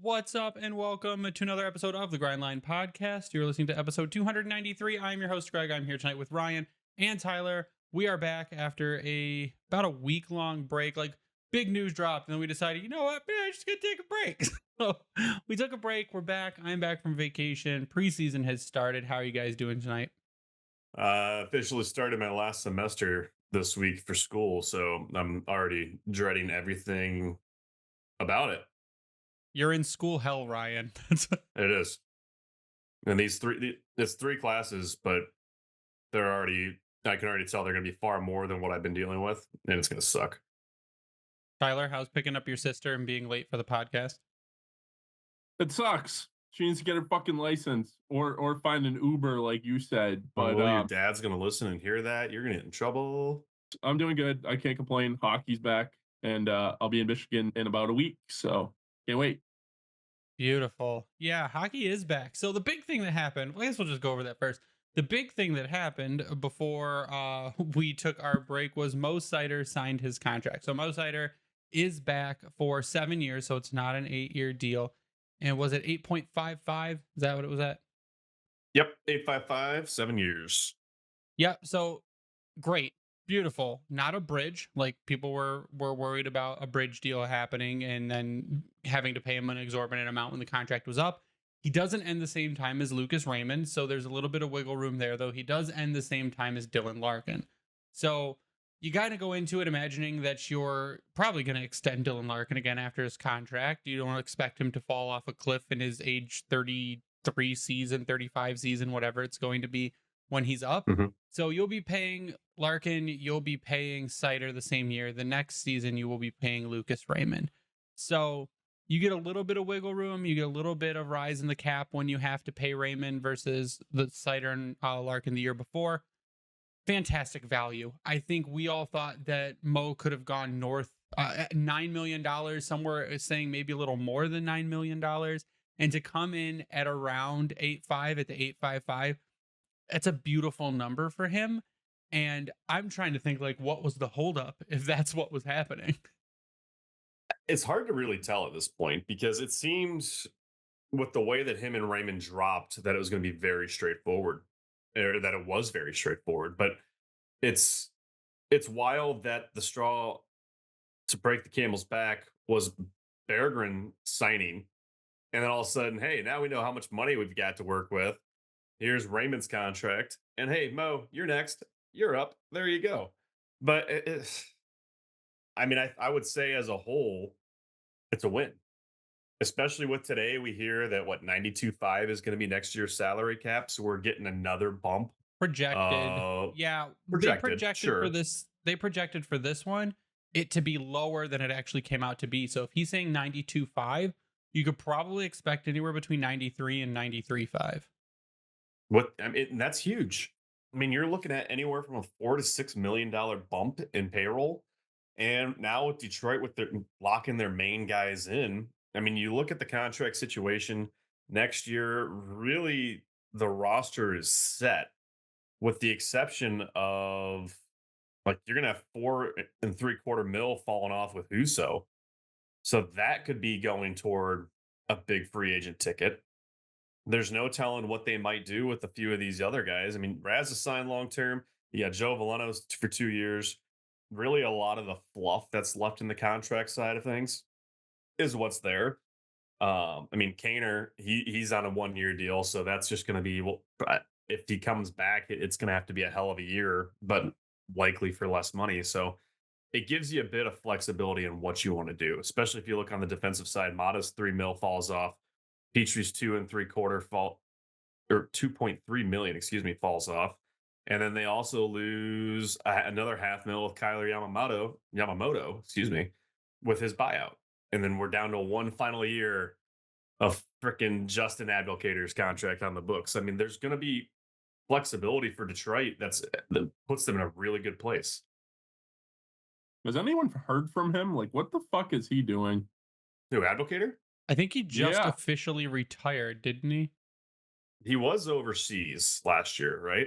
What's up, and welcome to another episode of the Grindline Podcast. You're listening to episode 293. I'm your host, Greg. I'm here tonight with Ryan and Tyler. We are back after about a week-long break. Like, big news dropped, and then we decided, you know what, man, I'm just gonna take a break. So we took a break. We're back. I'm back from vacation. Preseason has started. How are you guys doing tonight? Officially started my last semester this week for school, so I'm already dreading everything about it. You're in school hell, Ryan. It is, and it's three classes, but they're already. I can already tell they're going to be far more than what I've been dealing with, and it's going to suck. Tyler, how's picking up your sister and being late for the podcast? It sucks. She needs to get her fucking license or find an Uber like you said. But Your dad's going to listen and hear that. You're going to get in trouble. I'm doing good. I can't complain. Hockey's back, and I'll be in Michigan in about a week, so can't wait. Beautiful. Yeah, hockey is back. So the big thing that happened, I guess we'll just go over that first. The big thing that happened before we took our break was Mo Seider signed his contract. So Mo Seider is back for 7 years, so it's not an 8-year deal. And was it 8.55? Is that what it was at? Yep, 855, 7 years. Yep. So great. Beautiful. Not a bridge. Like people were worried about a bridge deal happening and then having to pay him an exorbitant amount when the contract was up. He doesn't end the same time as Lucas Raymond, so there's a little bit of wiggle room there, though he does end the same time as Dylan Larkin. So you got to go into it imagining that you're probably going to extend Dylan Larkin again after his contract. You don't expect him to fall off a cliff in his age 33 season, 35 season, whatever it's going to be when he's up. Mm-hmm. So you'll be paying Larkin, you'll be paying Seider the same year. The next season, you will be paying Lucas Raymond. So you get a little bit of wiggle room. You get a little bit of rise in the cap when you have to pay Raymond versus the Seider and Larkin the year before. Fantastic value. I think we all thought that Mo could have gone north at $9 million, somewhere saying maybe a little more than $9 million. And to come in at around 8.5 at the 8.55, that's a beautiful number for him. And I'm trying to think, like, what was the holdup if that's what was happening? It's hard to really tell at this point because it seems with the way that him and Raymond dropped that it was going to be very straightforward, or that it was very straightforward. But it's wild that the straw to break the camel's back was Berggren signing, and then all of a sudden, hey, now we know how much money we've got to work with. Here's Raymond's contract, and hey, Mo, you're next. You're up. There you go. But I would say as a whole, it's a win. Especially with today, we hear that 92.5 is going to be next year's salary cap, so we're getting another bump. Projected. Yeah, they projected sure. for this. They projected for this one it to be lower than it actually came out to be. So if he's saying 92.5, you could probably expect anywhere between 93 and 93.5. That's huge. I mean, you're looking at anywhere from a $4 to $6 million bump in payroll. And now with Detroit, with their locking their main guys in, I mean, you look at the contract situation next year, really the roster is set with the exception of like you're going to have 4.75 mil falling off with Huso. So that could be going toward a big free agent ticket. There's no telling what they might do with a few of these other guys. I mean, Raz is signed long term. You got Joe Veleno's for 2 years. Really, a lot of the fluff that's left in the contract side of things is what's there. I mean, Kaner, he's on a 1-year deal, so that's just going to be if he comes back, it's going to have to be a hell of a year, but likely for less money. So it gives you a bit of flexibility in what you want to do, especially if you look on the defensive side. Mata's 3 mil falls off. Petrie's 2.75 fall or 2.3 million, falls off. And then they also lose another $0.5 mil with Kyler Yamamoto, with his buyout. And then we're down to one final year of freaking Justin Abdelkader's contract on the books. I mean, there's going to be flexibility for Detroit that puts them in a really good place. Has anyone heard from him? Like, what the fuck is he doing? Who, Abdelkader? I think he just officially retired, didn't he? He was overseas last year, right?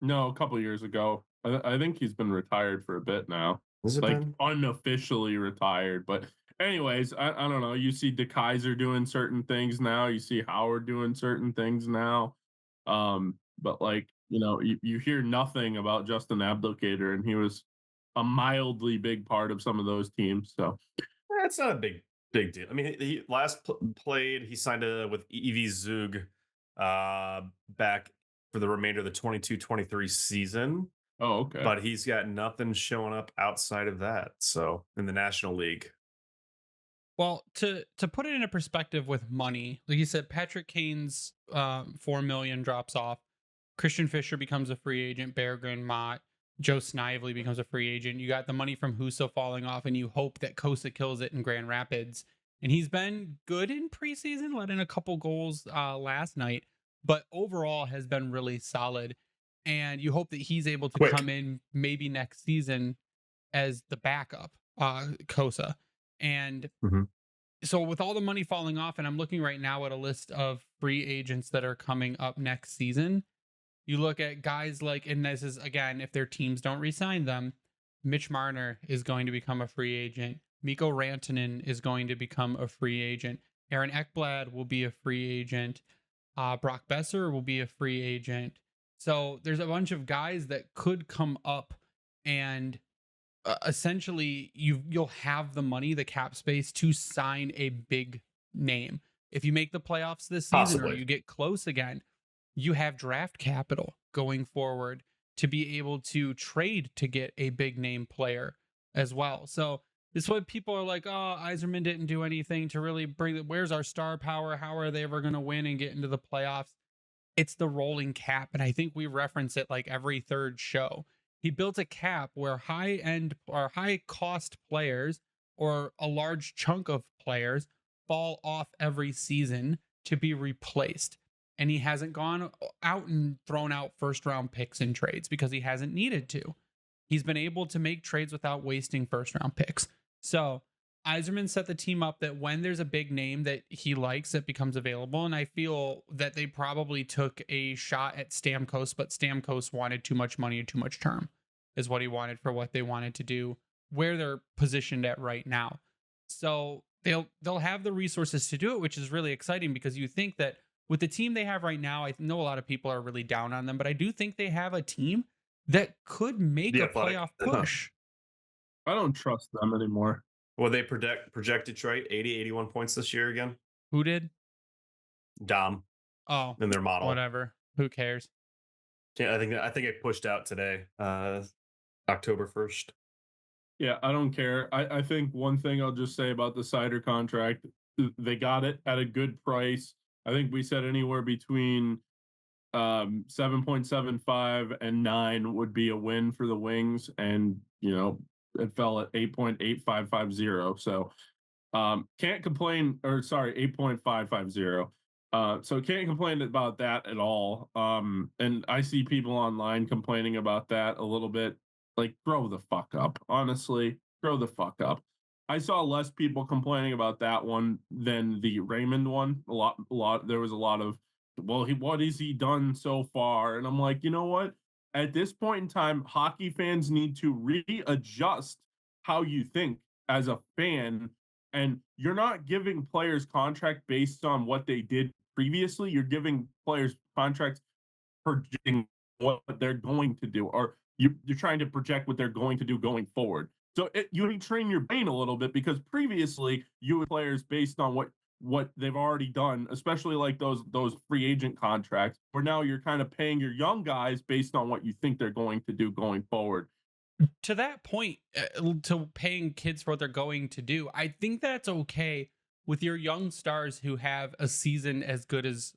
No, a couple years ago. I think he's been retired for a bit now. Has it like been? Unofficially retired, but Anyways, I don't know. You see DeKaiser doing certain things now. You see Howard doing certain things now. But like, you hear nothing about Justin Abdelkader, and he was a mildly big part of some of those teams. So That's not a big deal. I mean, he last played. He signed with EV Zug back for the remainder of the 22-23 season, oh, okay. but he's got nothing showing up outside of that. So in the National League. Well, to put it in a perspective with money, like you said, Patrick Kane's $4 million drops off. Christian Fisher becomes a free agent. Berggren, Mott, Joe Snively becomes a free agent. You got the money from Husso falling off, and you hope that Kosa kills it in Grand Rapids. And he's been good in preseason, let in a couple goals last night, but overall has been really solid. And you hope that he's able to come in maybe next season as the backup, Kosa. And so with all the money falling off, and I'm looking right now at a list of free agents that are coming up next season, you look at guys like, and this is again, if their teams don't re-sign them, Mitch Marner is going to become a free agent. Mikko Rantanen is going to become a free agent. Aaron Ekblad will be a free agent. Brock Besser will be a free agent. So there's a bunch of guys that could come up, and essentially you'll have the money, the cap space to sign a big name. If you make the playoffs this season or you get close again, you have draft capital going forward to be able to trade to get a big name player as well. So this is what people are like, oh, Yzerman didn't do anything to really bring it. Where's our star power? How are they ever going to win and get into the playoffs? It's the rolling cap. And I think we reference it like every third show. He built a cap where high end or high cost players or a large chunk of players fall off every season to be replaced. And he hasn't gone out and thrown out first round picks in trades because he hasn't needed to. He's been able to make trades without wasting first round picks. So Yzerman set the team up that when there's a big name that he likes, it becomes available. And I feel that they probably took a shot at Stamkos, but Stamkos wanted too much money and too much term is what he wanted for what they wanted to do, where they're positioned at right now. So they'll have the resources to do it, which is really exciting because you think that with the team they have right now, I know a lot of people are really down on them, but I do think they have a team that could make a playoff push. I don't trust them anymore. Well, they project Detroit 80, 81 points this year again. Who did? Dom. Oh, in their model. Whatever. Who cares? Yeah, I think it pushed out today, October 1st. Yeah, I don't care. I think one thing I'll just say about the Seider contract, they got it at a good price. I think we said anywhere between 7.75 and 9 would be a win for the Wings, and it fell at 8.8550. So can't complain, or sorry, 8.550. So can't complain about that at all. And I see people online complaining about that a little bit. Like, grow the fuck up. Honestly, grow the fuck up. I saw less people complaining about that one than the Raymond one. A lot. There was a lot of, well, what has he done so far? And I'm like, you know what? At this point in time, hockey fans need to readjust how you think as a fan. And you're not giving players contract based on what they did previously. You're giving players contracts projecting what they're going to do, or you're trying to project what they're going to do going forward. So you retrain your brain a little bit, because previously you had players based on what they've already done, especially like those free agent contracts, where now you're kind of paying your young guys based on what you think they're going to do going forward. To that point, to paying kids for what they're going to do, I think that's okay with your young stars who have a season as good as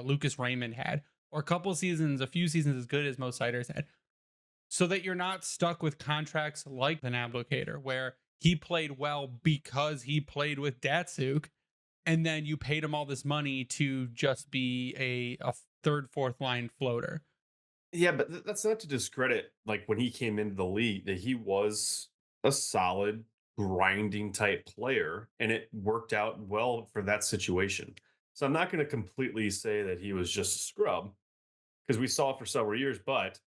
Lucas Raymond had, or a few seasons as good as Mo Seider's had, so that you're not stuck with contracts like the Abdelkader, where he played well because he played with Datsuk, and then you paid him all this money to just be a third, fourth line floater. Yeah, but that's not to discredit, like, when he came into the league, that he was a solid grinding type player, and it worked out well for that situation. So I'm not going to completely say that he was just a scrub, because we saw it for several years, but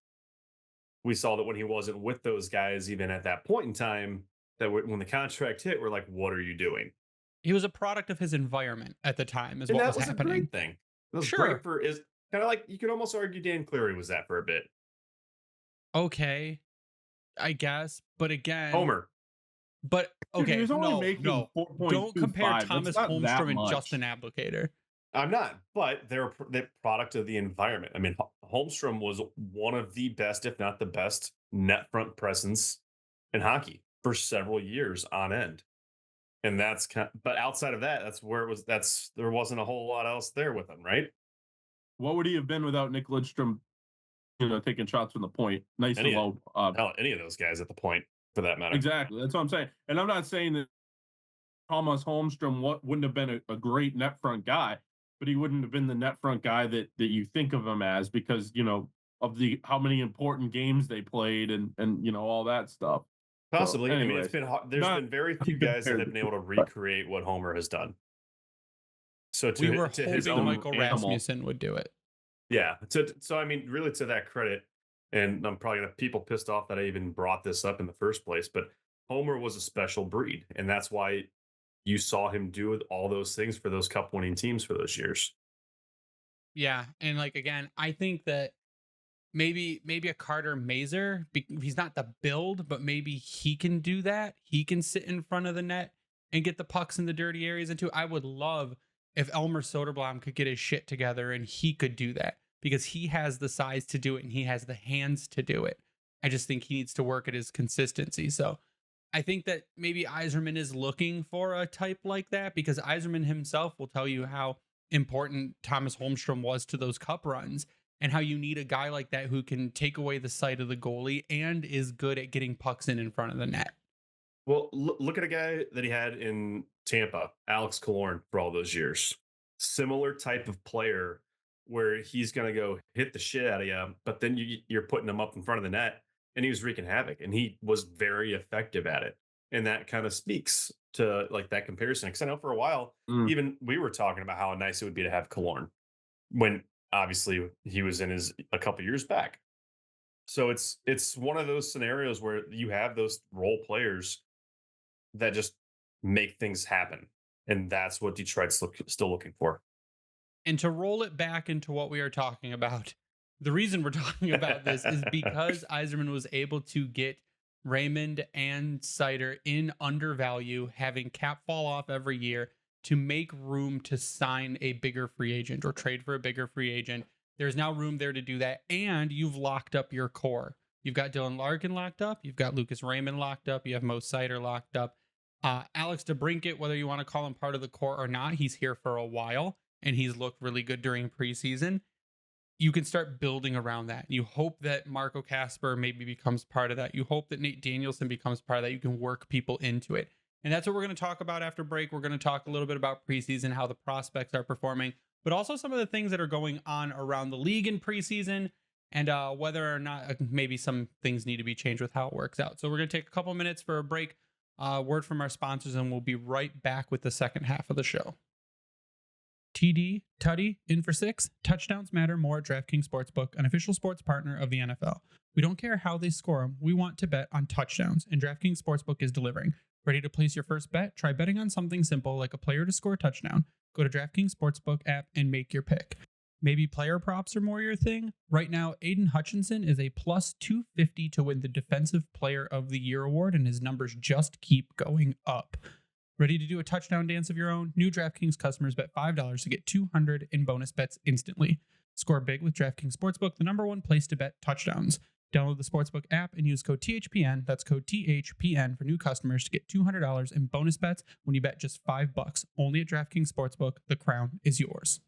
we saw that when he wasn't with those guys, even at that point in time, that when the contract hit, we're like, what are you doing? He was a product of his environment at the time, is And what that was was a happening. great thing. It was Sure. great for is kind of like you could almost argue Dan Cleary was that for a bit. Okay, I guess, but again, Homer. But Dude, he okay, was only no, making no. Don't compare 4.25. Thomas That's not that Holmstrom and much. Justin Applicator. I'm not, but they're the product of the environment. I mean, Holmstrom was one of the best, if not the best, net front presence in hockey for several years on end. And that's but outside of that, that's where it was. There wasn't a whole lot else there with him, right? What would he have been without Nick Lidstrom, taking shots from the point? Nice Any and low. hell, any of those guys at the point, for that matter. Exactly. That's what I'm saying. And I'm not saying that Thomas Holmstrom wouldn't have been a great net front guy, but he wouldn't have been the net front guy that you think of him as because, of the how many important games they played and all that stuff. Possibly. So, I mean, anyways, it's been there's been very few guys that have been able to recreate what Homer has done. So We were to his hoping own Michael animal, Rasmussen would do it. yeah. So I mean, really, to that credit, and I'm probably gonna people pissed off that I even brought this up in the first place, but Homer was a special breed, and that's why you saw him do all those things for those cup winning teams for those years. Yeah, and like again, I think that maybe a Carter Mazer, he's not the build, but maybe he can do that. He can sit in front of the net and get the pucks in the dirty areas into. I would love if Elmer Soderblom could get his shit together and he could do that because he has the size to do it and he has the hands to do it. I just think he needs to work at his consistency. So I think that maybe Yzerman is looking for a type like that because Yzerman himself will tell you how important Thomas Holmstrom was to those cup runs and how you need a guy like that who can take away the sight of the goalie and is good at getting pucks in front of the net. Well, look at a guy that he had in Tampa, Alex Killorn, for all those years. Similar type of player where he's going to go hit the shit out of you, but then you're putting him up in front of the net and he was wreaking havoc and he was very effective at it. And that kind of speaks to like that comparison. Because I know for a while, even we were talking about how nice it would be to have Killorn when obviously he was in his a couple years back. So it's one of those scenarios where you have those role players that just make things happen. And that's what Detroit's still looking for. And to roll it back into what we are talking about, the reason we're talking about this is because Yzerman was able to get Raymond and Seider in undervalue, having cap fall off every year to make room to sign a bigger free agent or trade for a bigger free agent. There's now room there to do that. And you've locked up your core. You've got Dylan Larkin locked up. You've got Lucas Raymond locked up. You have Mo Seider locked up. Alex DeBrincat, whether you want to call him part of the core or not, he's here for a while and he's looked really good during preseason. You can start building around that. You hope that Marco Kasper maybe becomes part of that. You hope that Nate Danielson becomes part of that. You can work people into it. And that's what we're going to talk about after break. We're going to talk a little bit about preseason, how the prospects are performing, but also some of the things that are going on around the league in preseason and whether or not maybe some things need to be changed with how it works out. So we're going to take a couple minutes for a break, word from our sponsors, and we'll be right back with the second half of the show. TD, Tutty, in for 6. Touchdowns matter more at DraftKings Sportsbook, an official sports partner of the NFL. We don't care how they score them. We want to bet on touchdowns, and DraftKings Sportsbook is delivering. Ready to place your first bet? Try betting on something simple like a player to score a touchdown. Go to DraftKings Sportsbook app and make your pick. Maybe player props are more your thing? Right now, Aiden Hutchinson is a plus 250 to win the Defensive Player of the Year award, and his numbers just keep going up. Ready to do a touchdown dance of your own? New DraftKings customers bet $5 to get $200 in bonus bets instantly. Score big with DraftKings Sportsbook, the #1 place to bet touchdowns. Download the Sportsbook app and use code THPN. That's code THPN for new customers to get $200 in bonus bets when you bet just $5. Only at DraftKings Sportsbook. The crown is yours.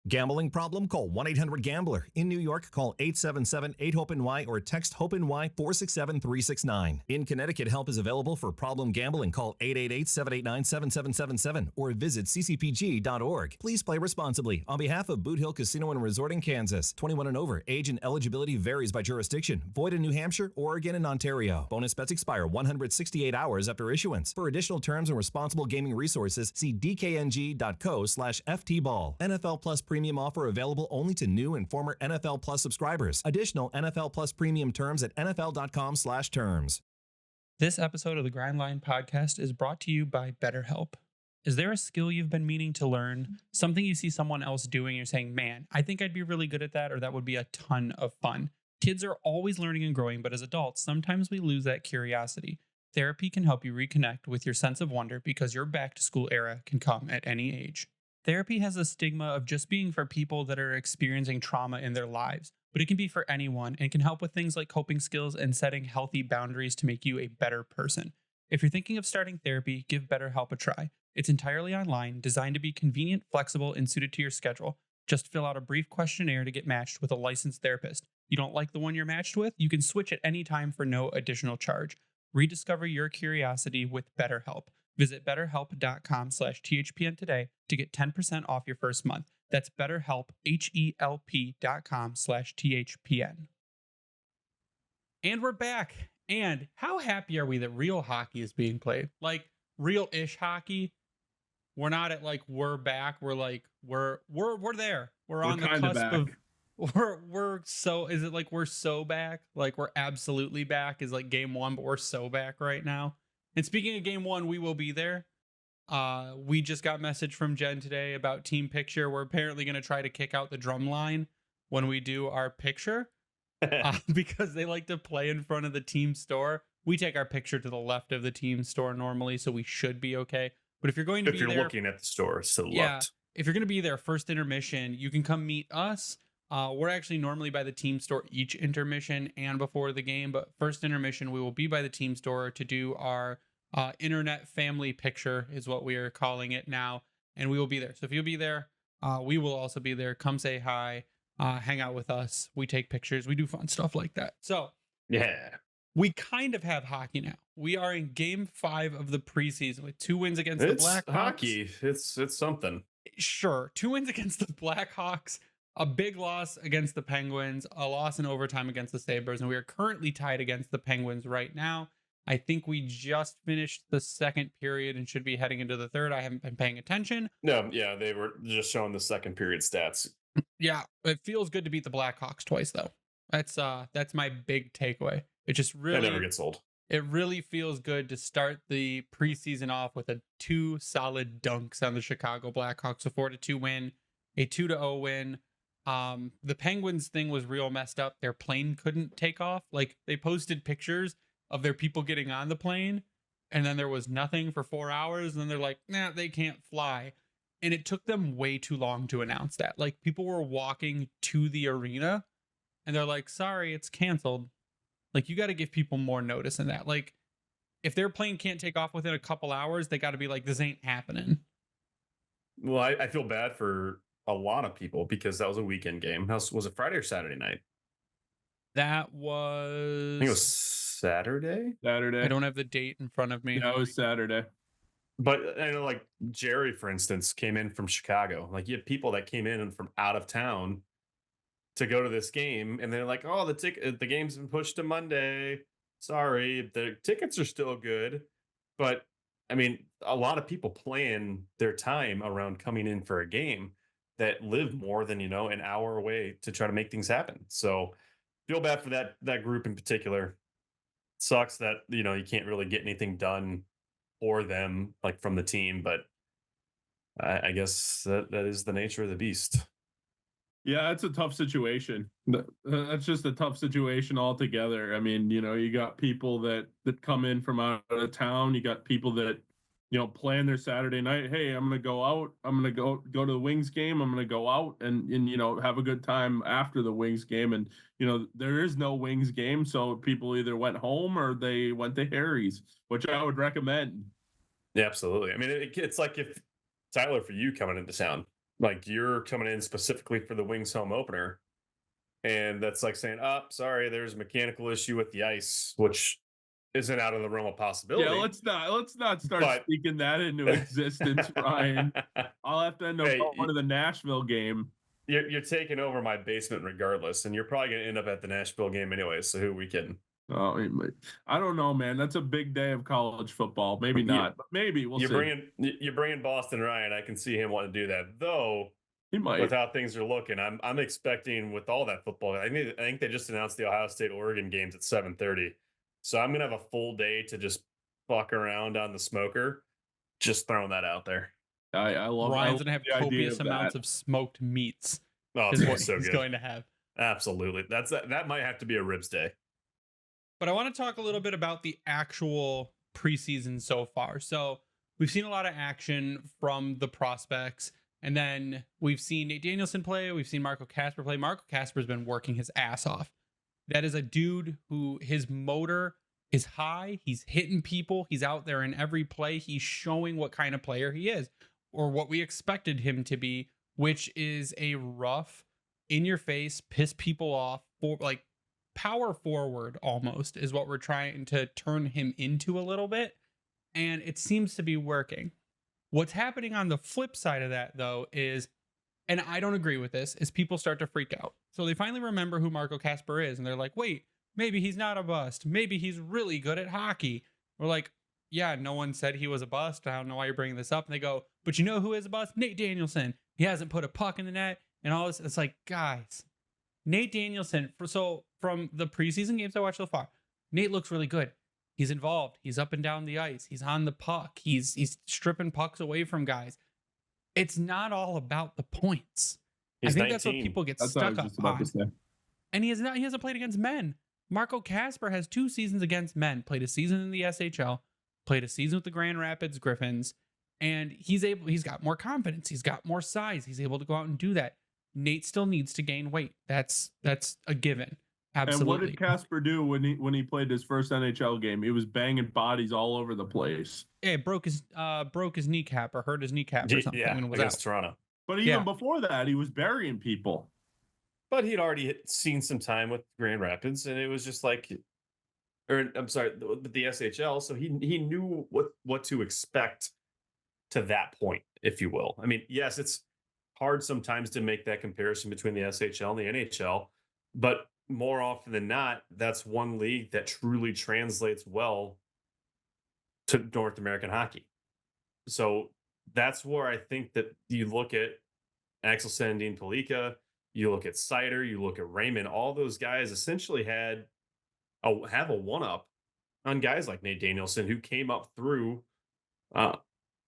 Gambling problem? Call 1-800-GAMBLER. In New York, call 877-8-HOPE-NY or text HOPE-NY 467-369. In Connecticut, help is available for problem gambling. Call 888-789-7777 or visit ccpg.org. Please play responsibly. On behalf of Boot Hill Casino and Resort in Kansas, 21 and over. Age and eligibility varies by jurisdiction. Void in New Hampshire, Oregon, and Ontario. Bonus bets expire 168 hours after issuance. For additional terms and responsible gaming resources, see dkng.co/ftball. NFL Plus Premium offer available only to new and former NFL Plus subscribers. Additional NFL Plus Premium terms at nfl.com/terms. This episode of the Grindline podcast is brought to you by BetterHelp. Is there a skill you've been meaning to learn? Something you see someone else doing, you're saying, man, I think I'd be really good at that, or that would be a ton of fun. Kids are always learning and growing, but as adults, sometimes we lose that curiosity. Therapy can help you reconnect with your sense of wonder because your back to school era can come at any age. Therapy has a stigma of just being for people that are experiencing trauma in their lives, but it can be for anyone and can help with things like coping skills and setting healthy boundaries to make you a better person. If you're thinking of starting therapy, give BetterHelp a try. It's entirely online, designed to be convenient, flexible, and suited to your schedule. Just fill out a brief questionnaire to get matched with a licensed therapist. You don't like the one you're matched with? You can switch at any time for no additional charge. Rediscover your curiosity with BetterHelp. Visit betterhelp.com/THPN today to get 10% off your first month. That's BetterHelp, HELP.com/THPN. And we're back. And how happy are we that real hockey is being played? Like real-ish hockey. We're not at like we're back. We're like we're there. We're on the cusp back. of we're so is it like we're so back? Like we're absolutely back is like game 1, but we're so back right now. And speaking of game 1, we will be there. We just got message from Jen today about team picture. We're apparently going to try to kick out the drum line when we do our picture because they like to play in front of the team store. We take our picture to the left of the team store normally, so we should be okay. But if you're going to if you're looking at the store, it's to the left. If you're going to be there first intermission, you can come meet us. We're actually normally by the team store each intermission and before the game, but first intermission, we will be by the team store to do our internet family picture is what we are calling it now. And we will be there. So if you'll be there, we will also be there. Come say hi, hang out with us. We take pictures. We do fun stuff like that. So Yeah. we kind of have hockey now. We are in game 5 of the preseason with 2 wins against the Blackhawks. Hockey. It's something. Sure. 2 wins against the Blackhawks, a big loss against the Penguins, a loss in overtime against the Sabres, and we are currently tied against the Penguins right now. I think we just finished the second period and should be heading into the third. I haven't been paying attention. No, yeah, they were just showing the second period stats. Yeah, it feels good to beat the Blackhawks twice though. That's my big takeaway. It just really That never gets old. It really feels good to start the preseason off with 2 solid dunks on the Chicago Blackhawks, a 4-2 win, a 2-0 win. The Penguins thing was real messed up. Their plane couldn't take off. Like they posted pictures of their people getting on the plane, and then there was nothing for 4 hours, and then they're like, nah, they can't fly. And it took them way too long to announce that. Like people were walking to the arena, and they're like, sorry, it's canceled. Like, you got to give people more notice than that. Like, if their plane can't take off within a couple hours, they got to be like, this ain't happening. Well, I feel bad for a lot of people because that was a weekend game. Was it Friday or Saturday night? That was... I think it was Saturday. I don't have the date in front of me. Yeah, it was Saturday. But I know, like Jerry, for instance, came in from Chicago. Like you have people that came in from out of town to go to this game, and they're like, "Oh, the game's been pushed to Monday. Sorry, the tickets are still good." But I mean, a lot of people plan their time around coming in for a game that live more than an hour away to try to make things happen. So feel bad for that group in particular. Sucks that you can't really get anything done for them, like from the team, but I guess that is the nature of the beast. Yeah, it's a tough situation. That's just a tough situation altogether. I mean, you got people that come in from out of town. You got people that, plan their Saturday night. Hey, I'm going to go out. I'm going to go to the Wings game. I'm going to go out and have a good time after the Wings game. And, there is no Wings game. So people either went home or they went to Harry's, which I would recommend. Yeah, absolutely. I mean, it's like if Tyler, for you coming into town, like you're coming in specifically for the Wings home opener, and that's like saying, "Oh, sorry, there's a mechanical issue with the ice," which isn't out of the realm of possibility. Yeah, let's not start speaking that into existence, Ryan. I'll have to end up going to the Nashville game. You're taking over my basement regardless, and you're probably going to end up at the Nashville game anyway. So who are we kidding? Oh, I don't know, man. That's a big day of college football. Maybe not, but maybe we'll see. You're bringing Boston Ryan. I can see him wanting to do that, though. He might. With how things are looking, I'm expecting with all that football. I think they just announced the Ohio State Oregon games at 7:30. So I'm gonna have a full day to just fuck around on the smoker. Just throwing that out there. I love Ryan's gonna have the idea copious of amounts that. of smoked meats. Oh, it's Is gonna what be so he's good. going to have. Absolutely. That might have to be a ribs day. But I want to talk a little bit about the actual preseason so far. So we've seen a lot of action from the prospects, and then we've seen Nate Danielson play. We've seen Marco Kasper play. Marco Kasper's been working his ass off. That is a dude who his motor is high. He's hitting people. He's out there in every play. He's showing what kind of player he is, or what we expected him to be, which is a rough, in your face, piss people off, for like power forward almost is what we're trying to turn him into a little bit. And it seems to be working. What's happening on the flip side of that, though, is, and I don't agree with this, is people start to freak out. So they finally remember who Marco Kasper is, and they're like, wait, maybe he's not a bust. Maybe he's really good at hockey. We're like, yeah, no one said he was a bust. I don't know why you're bringing this up. And they go, but you know who is a bust? Nate Danielson. He hasn't put a puck in the net and all this. It's like, guys, Nate Danielson, from the preseason games I watched so far, Nate looks really good. He's involved. He's up and down the ice. He's on the puck. He's stripping pucks away from guys. It's not all about the points. He's I think 19. that's what people get That's what I stuck was just up about to on. say. And he hasn't played against men. Marco Kasper has 2 seasons against men. Played a season in the SHL. Played a season with the Grand Rapids Griffins. And he's got more confidence. He's got more size. He's able to go out and do that. Nate still needs to gain weight. That's a given. Absolutely. And what did Kasper do when he played his first NHL game? He was banging bodies all over the place. Yeah, broke his kneecap or hurt his kneecap or something Yeah, and was against out. Toronto. But even before that, he was burying people. But he'd already seen some time with Grand Rapids, and it was just like, or I'm sorry, the SHL. So he knew what to expect to that point, if you will. I mean, yes, it's hard sometimes to make that comparison between the SHL and the NHL, but more often than not, that's one league that truly translates well to North American hockey. So that's where I think that you look at Axel Sandin Palika, you look at Seider, you look at Raymond, all those guys essentially have a one-up on guys like Nate Danielson who came up through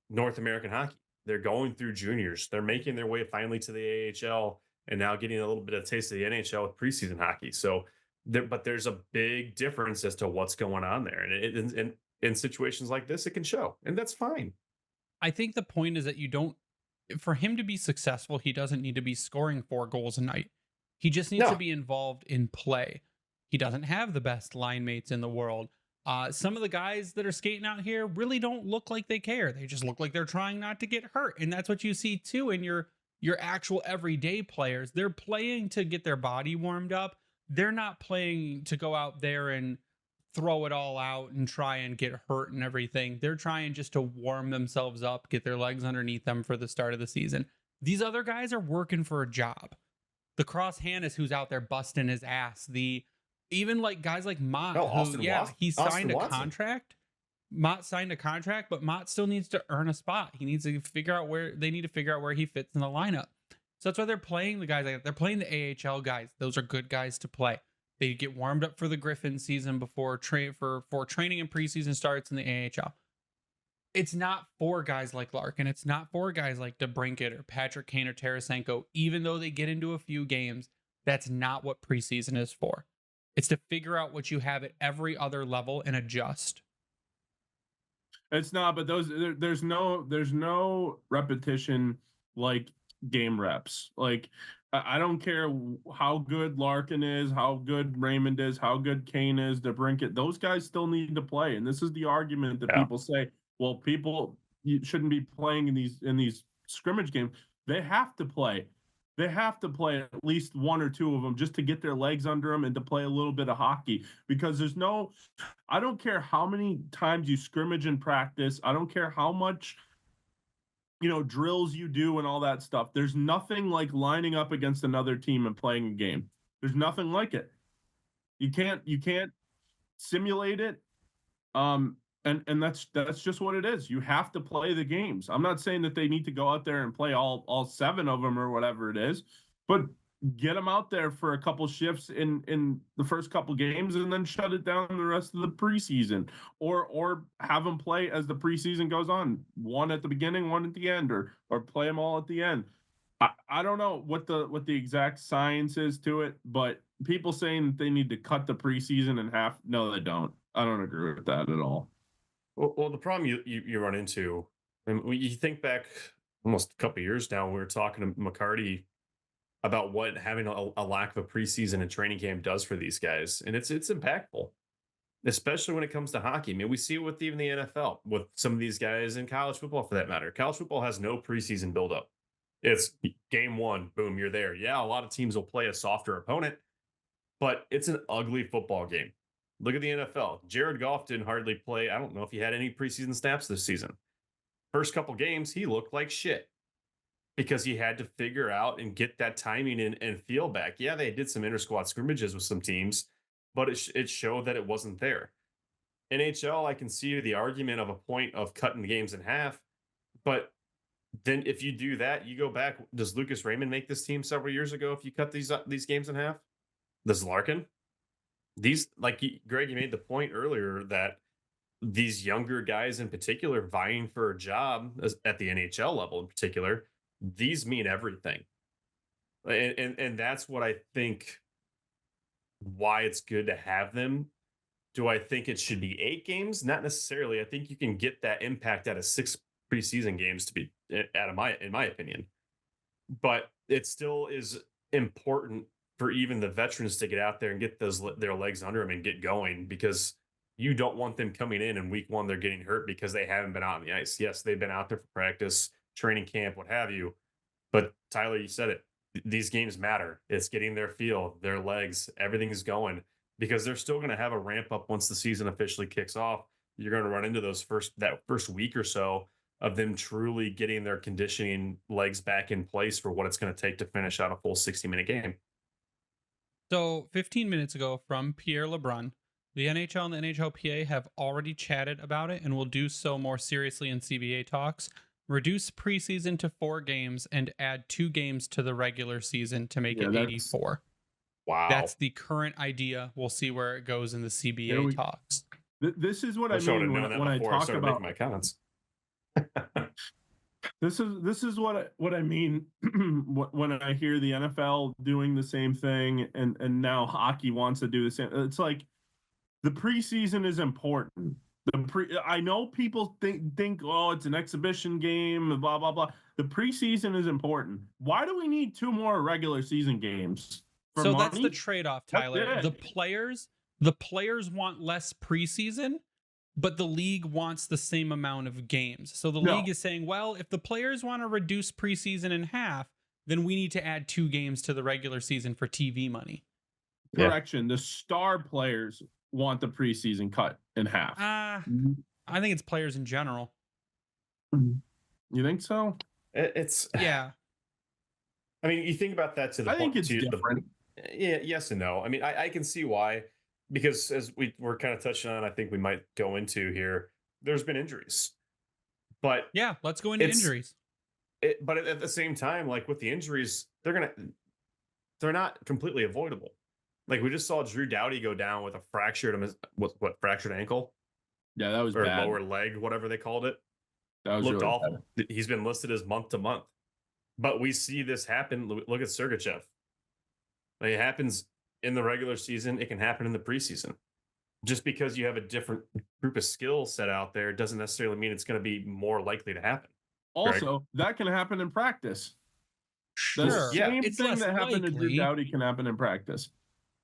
North American hockey. They're going through juniors. They're making their way finally to the AHL and now getting a little bit of taste of the NHL with preseason hockey. So, but there's a big difference as to what's going on there. And in situations like this, it can show, and that's fine. I think the point is that for him to be successful, he doesn't need to be scoring 4 goals a night. He just needs to be involved in play. He doesn't have the best line mates in the world. Some of the guys that are skating out here really don't look like they care. They just look like they're trying not to get hurt. And that's what you see too in your actual everyday players. They're playing to get their body warmed up. They're not playing to go out there and throw it all out and try and get hurt and everything. They're trying just to warm themselves up, get their legs underneath them for the start of the season. These other guys are working for a job. The Cross Hannes who's out there busting his ass. Even like guys like Mott, he signed a contract. Mott signed a contract, but Mott still needs to earn a spot. He needs to figure out where he fits in the lineup. So that's why they're playing the guys like that. They're playing the AHL guys. Those are good guys to play. They get warmed up for the Griffin season before training and preseason starts in the AHL. It's not for guys like Larkin. It's not for guys like DeBrincat or Patrick Kane or Tarasenko. Even though they get into a few games, that's not what preseason is for. It's to figure out what you have at every other level and adjust. It's not, but there's no repetition like game reps. Like I don't care how good Larkin is, how good Raymond is, how good Kane is, DeBrincat. Those guys still need to play, and this is the argument that people say. Well, you shouldn't be playing in these scrimmage games. They have to play. They have to play at least 1 or 2 of them just to get their legs under them and to play a little bit of hockey, because I don't care how many times you scrimmage in practice. I don't care how much, drills you do and all that stuff. There's nothing like lining up against another team and playing a game. There's nothing like it. You can't simulate it. And that's just what it is. You have to play the games. I'm not saying that they need to go out there and play all 7 of them or whatever it is, but get them out there for a couple shifts in the first couple games and then shut it down the rest of the preseason, or have them play as the preseason goes on, one at the beginning, one at the end, or play them all at the end. I don't know what the exact science is to it, but people saying that they need to cut the preseason in half, no, they don't. I don't agree with that at all. Well, the problem you run into, and when you think back almost a couple of years now, we were talking to McCarty about what having a lack of a preseason and training camp does for these guys, and it's impactful, especially when it comes to hockey. I mean, we see it with even the NFL, with some of these guys in college football, for that matter. College football has no preseason buildup. It's game one, boom, you're there. Yeah, a lot of teams will play a softer opponent, but it's an ugly football game. Look at the NFL. Jared Goff didn't hardly play. I don't know if he had any preseason snaps this season. First couple games, he looked like shit because he had to figure out and get that timing and feel back. Yeah, they did some inter-squad scrimmages with some teams, but it showed that it wasn't there. NHL, I can see the argument of a point of cutting the games in half, but then if you do that, you go back. Does Lucas Raymond make this team several years ago if you cut these games in half? Does Larkin? Greg, you made the point earlier that these younger guys in particular vying for a job at the NHL level in particular, these mean everything. And that's what I think why it's good to have them. Do I think it should be 8 games? Not necessarily. I think you can get that impact out of 6 preseason games to be in my opinion. But it still is important for even the veterans to get out there and get their legs under them and get going, because you don't want them coming in week 1 they're getting hurt because they haven't been out on the ice. Yes, they've been out there for practice, training camp, what have you. But Tyler, you said it. These games matter. It's getting their feel, their legs, everything is going, because they're still going to have a ramp up once the season officially kicks off. You're going to run into that first week or so of them truly getting their conditioning legs back in place for what it's going to take to finish out a full 60-minute game. So 15 minutes ago from Pierre LeBrun, the NHL and the NHLPA have already chatted about it and will do so more seriously in CBA talks. Reduce preseason to 4 games and add 2 games to the regular season to make it 84. Wow. That's the current idea. We'll see where it goes in the CBA talks. This is what I mean when I talk about my comments. This is what I mean when I hear the NFL doing the same thing and now hockey wants to do the same. It's like the preseason is important. I know people think oh, it's an exhibition game, blah blah blah. The preseason is important. Why do we need 2 more regular season games? So money? That's the trade-off, Tyler. The players want less preseason, but the league wants the same amount of games. So the league is saying, well, if the players want to reduce preseason in half, then we need to add 2 games to the regular season for TV money. Correction. The star players want the preseason cut in half. I think it's players in general. You think so? It's yeah. I mean, you think about that to the I point. think it's different. Yeah, yes and no. I mean, I can see why, because as we're kind of touching on, I think we might go into here, there's been injuries. But yeah, let's go into injuries. But at the same time, like with the injuries, they're not completely avoidable. Like we just saw Drew Doughty go down with a fractured ankle. Yeah, that was or bad. Lower leg, whatever they called it. That was looked really awful. Bad. He's been listed as month to month. But we see this happen. Look at Sergachev. Like it happens in the regular season. It can happen in the preseason. Just because you have a different group of skills set out there doesn't necessarily mean it's going to be more likely to happen. Also, that can happen in practice. Sure. The same it's thing that happened likely. to Drew Doughty can happen in practice.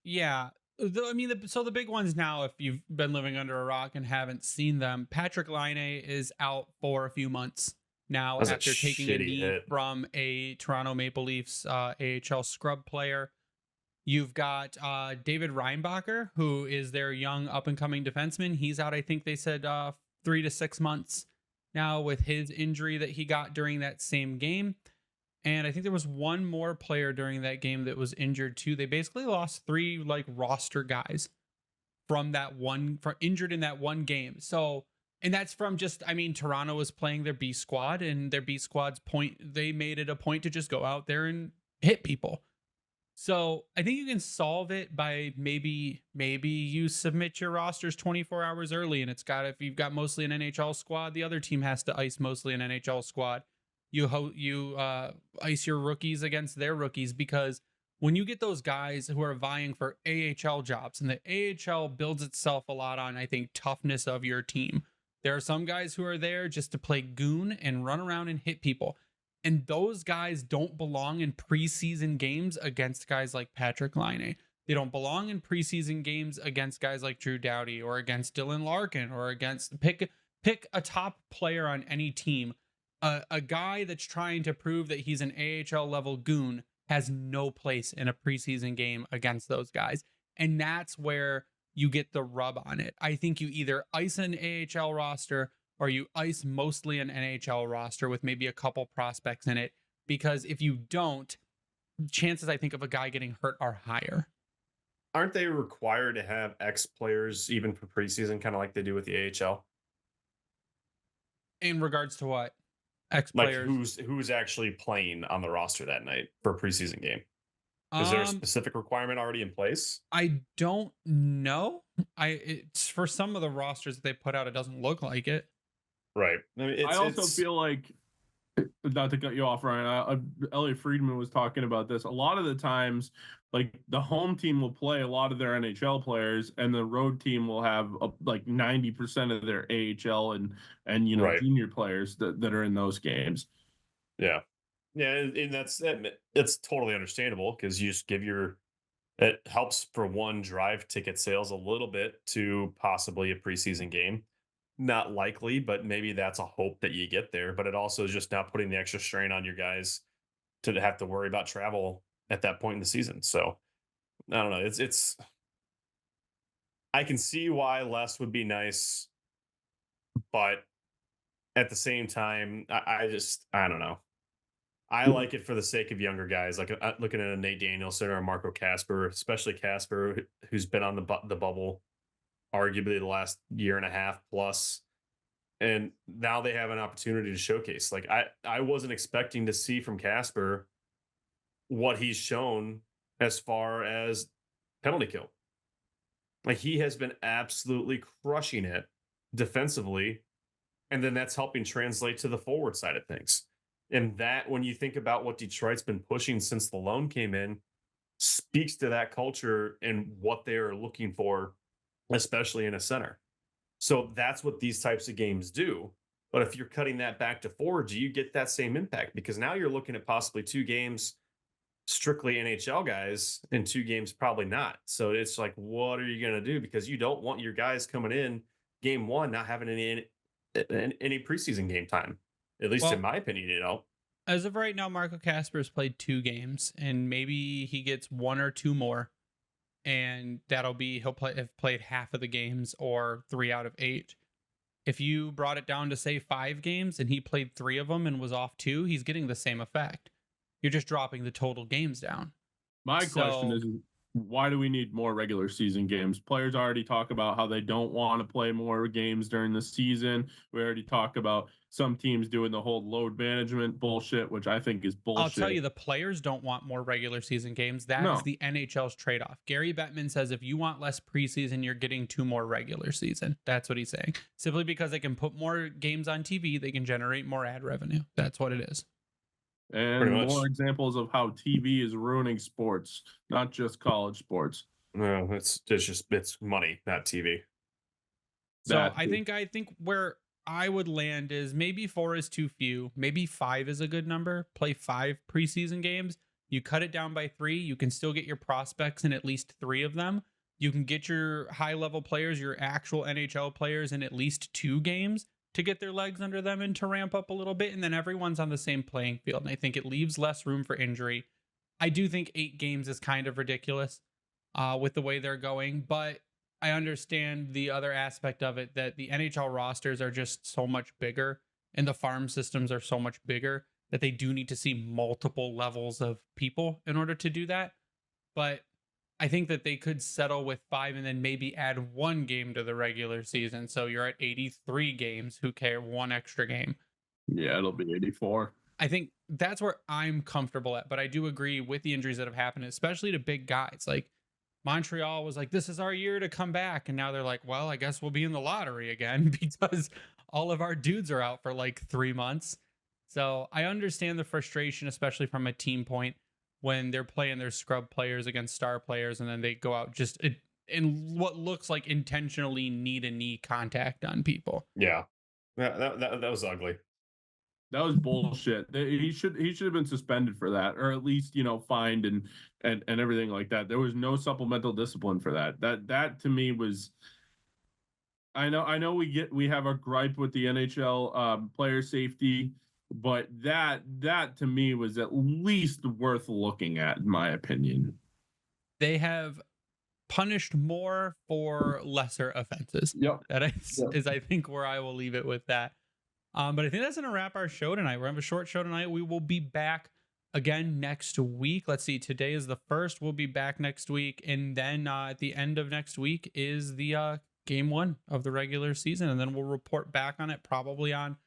Yeah. I mean, so the big ones now, if you've been living under a rock and haven't seen them, Patrick Laine is out for a few months now after taking a knee from a Toronto Maple Leafs AHL scrub player. You've got David Reinbacher, who is their young up-and-coming defenseman. He's out, I think they said 3 to 6 months now with his injury that he got during that same game. And I think there was one more player during that game that was injured too. They basically lost 3 roster guys from injured in that one game. So, and that's from Toronto was playing their B squad, and their B squad's they made it a point to just go out there and hit people. So I think you can solve it by maybe you submit your rosters 24 hours early, and it's got, if you've got mostly an NHL squad, the other team has to ice mostly an NHL squad. You ice your rookies against their rookies, because when you get those guys who are vying for AHL jobs, and the AHL builds itself a lot on, I think, toughness of your team. There are some guys who are there just to play goon and run around and hit people. And those guys don't belong in preseason games against guys like Patrick Laine. They don't belong in preseason games against guys like Drew Doughty, or against Dylan Larkin, or against pick a top player on any team. A guy that's trying to prove that he's an AHL level goon has no place in a preseason game against those guys. And that's where you get the rub on it. I think you either ice an AHL roster, or you ice mostly an NHL roster with maybe a couple prospects in it. Because if you don't, chances, I think, of a guy getting hurt are higher. Aren't they required to have X players even for preseason, kind of like they do with the AHL? In regards to what? X Like players. who's actually playing on the roster that night for a preseason game? Is there a specific requirement already in place? I don't know. It's for some of the rosters that they put out, it doesn't look like it. Right. I mean, I also feel like, not to cut you off, Ryan, Elliot Friedman was talking about this. A lot of the times, like, the home team will play a lot of their NHL players, and the road team will have like 90% of their AHL and Right. junior players that are in those games. Yeah. Yeah, and it's totally understandable, because you just it helps for one, drive ticket sales a little bit to possibly a preseason game. Not likely, but maybe that's a hope that you get there. But it also is just not putting the extra strain on your guys to have to worry about travel at that point in the season. So I don't know. It's I can see why less would be nice, but at the same time, I don't know. I like it for the sake of younger guys, like looking at a Nate Danielson or a Marco Casper, especially Casper, who's been on the bubble arguably the last year and a half plus, and now they have an opportunity to showcase. Like I wasn't expecting to see from Casper what he's shown as far as penalty kill. Like, he has been absolutely crushing it defensively, and then that's helping translate to the forward side of things. And that, when you think about what Detroit's been pushing since the loan came in, speaks to that culture and what they are looking for, especially in a center. So that's what these types of games do. But if you're cutting that back to forward, do you get that same impact? Because now you're looking at possibly 2 games strictly NHL guys, and 2 games probably not. So it's like, what are you going to do? Because you don't want your guys coming in game 1 not having any preseason game time. At least in my opinion, As of right now, Marco Casper's played 2 games, and maybe he gets 1 or 2 more, and that'll be, he'll have played half of the games, or 3 out of 8. If you brought it down to, say, 5 games and he played 3 of them and was off 2, he's getting the same effect. You're just dropping the total games down. My question is, why do we need more regular season games? Players already talk about how they don't want to play more games during the season. We already talked about some teams doing the whole load management bullshit, which I think is bullshit. I'll tell you, the players don't want more regular season games. That is the NHL's trade-off. Gary Bettman says if you want less preseason, you're getting 2 more regular season. That's what he's saying. Simply because they can put more games on TV, they can generate more ad revenue. That's what it is. And more examples of how TV is ruining sports, not just college sports. No, it's money, not TV. So I think where I would land is maybe 4 is too few. Maybe 5 is a good number. Play 5 preseason games. You cut it down by 3. You can still get your prospects in at least 3 of them. You can get your high level players, your actual NHL players, in at least 2 games to get their legs under them and to ramp up a little bit. And then everyone's on the same playing field. And I think it leaves less room for injury. I do think 8 games is kind of ridiculous with the way they're going, but I understand the other aspect of it, that the NHL rosters are just so much bigger and the farm systems are so much bigger that they do need to see multiple levels of people in order to do that. But I think that they could settle with 5 and then maybe add 1 game to the regular season. So you're at 83 games. Who care? 1 extra game. Yeah, it'll be 84. I think that's where I'm comfortable at. But I do agree with the injuries that have happened, especially to big guys. Like Montreal was like, this is our year to come back. And now they're like, well, I guess we'll be in the lottery again because all of our dudes are out for like 3 months. So I understand the frustration, especially from a team point when they're playing their scrub players against star players and then they go out just in what looks like intentionally knee-to-knee contact on people. Yeah. That was ugly. That was bullshit. He should have been suspended for that, or at least fined and everything like that. There was no supplemental discipline for that. That to me was. I know we have a gripe with the NHL player safety, but that to me was at least worth looking at, in my opinion. They have punished more for lesser offenses. Yep. That is, I think, where I will leave it with that. But I think that's going to wrap our show tonight. We're going to have a short show tonight. We will be back again next week. Let's see. Today is the 1st. We'll be back next week. And then at the end of next week is the game 1 of the regular season. And then we'll report back on it probably on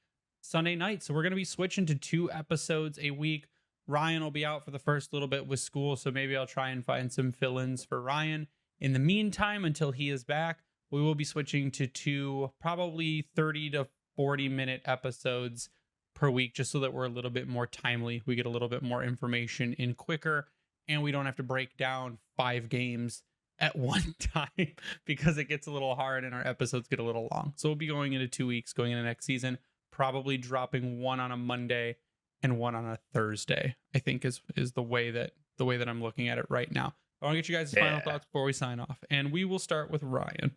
Sunday night. So we're going to be switching to 2 episodes a week. Ryan will be out for the first little bit with school. So maybe I'll try and find some fill-ins for Ryan. In the meantime, until he is back, we will be switching to 2 probably 30 to 40-minute episodes per week, just so that we're a little bit more timely. We get a little bit more information in quicker, and we don't have to break down 5 games at one time because it gets a little hard and our episodes get a little long. So we'll be going into 2 weeks, going into next season, probably dropping 1 on a Monday and 1 on a Thursday, I think is the way that I'm looking at it right now. I want to get you guys' final thoughts before we sign off, and we will start with Ryan.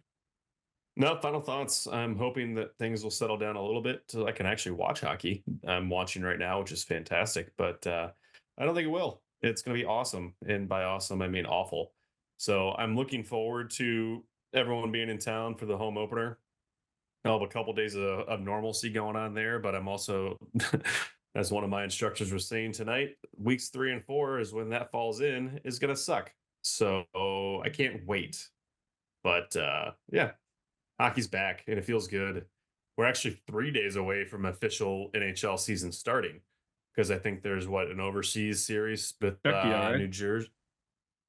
No, final thoughts. I'm hoping that things will settle down a little bit so I can actually watch hockey. I'm watching right now, which is fantastic, but I don't think it will. It's going to be awesome. And by awesome, I mean awful. So I'm looking forward to everyone being in town for the home opener. I'll have a couple days of normalcy going on there, but I'm also, as one of my instructors was saying tonight, weeks 3 and 4 is when that falls in is going to suck. So I can't wait. But yeah. Hockey's back, and it feels good. We're actually 3 days away from official NHL season starting because I think there's an overseas series with Czechia, right? New Jersey.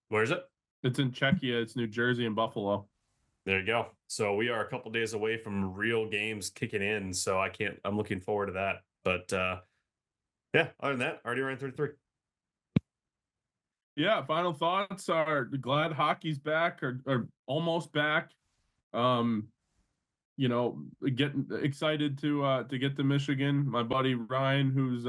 Where is it? It's in Czechia. It's New Jersey and Buffalo. There you go. So we are a couple days away from real games kicking in. So I'm looking forward to that. But yeah, other than that, already around 33. Yeah, final thoughts are glad hockey's back or almost back. Getting excited to get to Michigan. My buddy Ryan, who's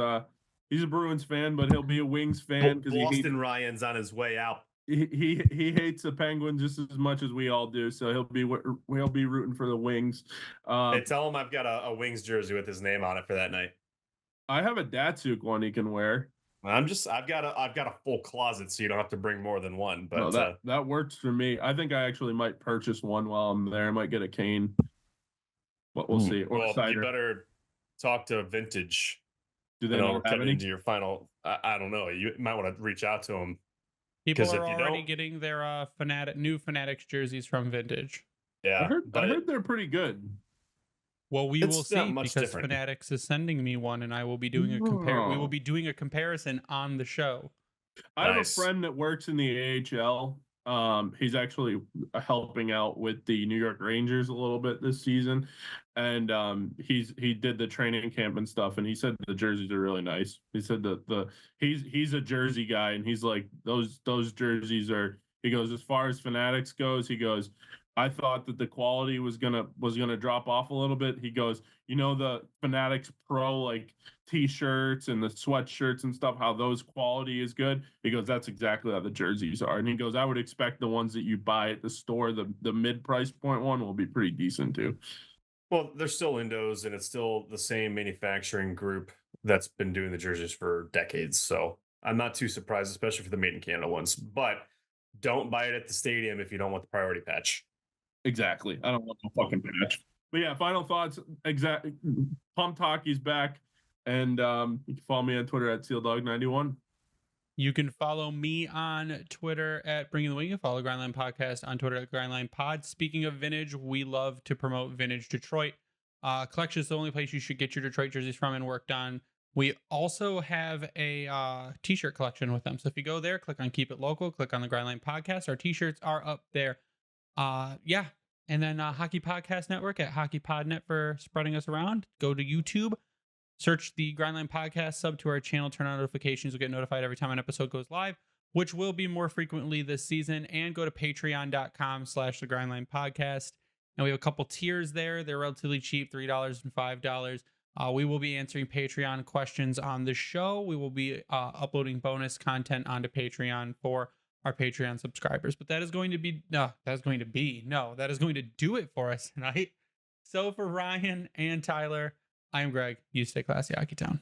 he's a Bruins fan, but he'll be a Wings fan because Boston Ryan's on his way out. He hates the Penguins just as much as we all do, so he'll be rooting for the Wings. Hey, tell him I've got a Wings jersey with his name on it for that night. I have a Datsuk one he can wear. I've got a full closet, so you don't have to bring more than one. But that works for me. I think I actually might purchase one while I'm there. I might get a Kane. But we'll see. Or Seider. You better talk to Vintage. Do they not have any? Into your final? I don't know. You might want to reach out to them. People are already getting their new Fanatics jerseys from Vintage. Yeah, I heard they're pretty good. Well, we will see because different. Fanatics is sending me one, and I will be doing We will be doing a comparison on the show. I have a friend that works in the AHL. He's actually helping out with the New York Rangers a little bit this season, and he did the training camp and stuff, and he said the jerseys are really nice. He said he's a jersey guy, and he's like those jerseys are. He goes, as far as Fanatics goes, he goes, I thought that the quality was gonna drop off a little bit. He goes, the Fanatics Pro like T-shirts and the sweatshirts and stuff, how those quality is good. He goes, that's exactly how the jerseys are. And he goes, I would expect the ones that you buy at the store, the mid price point one, will be pretty decent too. Well, they're still Indos, and it's still the same manufacturing group that's been doing the jerseys for decades. So I'm not too surprised, especially for the Made in Canada ones. But don't buy it at the stadium if you don't want the priority patch. Exactly. I don't want no fucking patch. But yeah, final thoughts. Exactly. Pumped hockey's back. And you can follow me on Twitter at SealDog91. You can follow me on Twitter at Bringing the Wing. You can follow Grindline Podcast on Twitter at Grindline Pod. Speaking of vintage, we love to promote Vintage Detroit. Collection is the only place you should get your Detroit jerseys from and worked on. We also have a t-shirt collection with them. So if you go there, click on Keep It Local, click on the Grindline Podcast. Our t-shirts are up there. Yeah. And then Hockey Podcast Network at HockeyPodNet for spreading us around. Go to YouTube, search the Grindline Podcast, sub to our channel, turn on notifications. You'll get notified every time an episode goes live, which will be more frequently this season. And go to patreon.com/the Grindline Podcast. And we have a couple tiers there. They're relatively cheap, $3 and $5. We will be answering Patreon questions on the show. We will be uploading bonus content onto Patreon for our Patreon subscribers. But that is going to do it for us tonight. So for Ryan and Tyler, I am Greg. You stay classy, Hockey Town.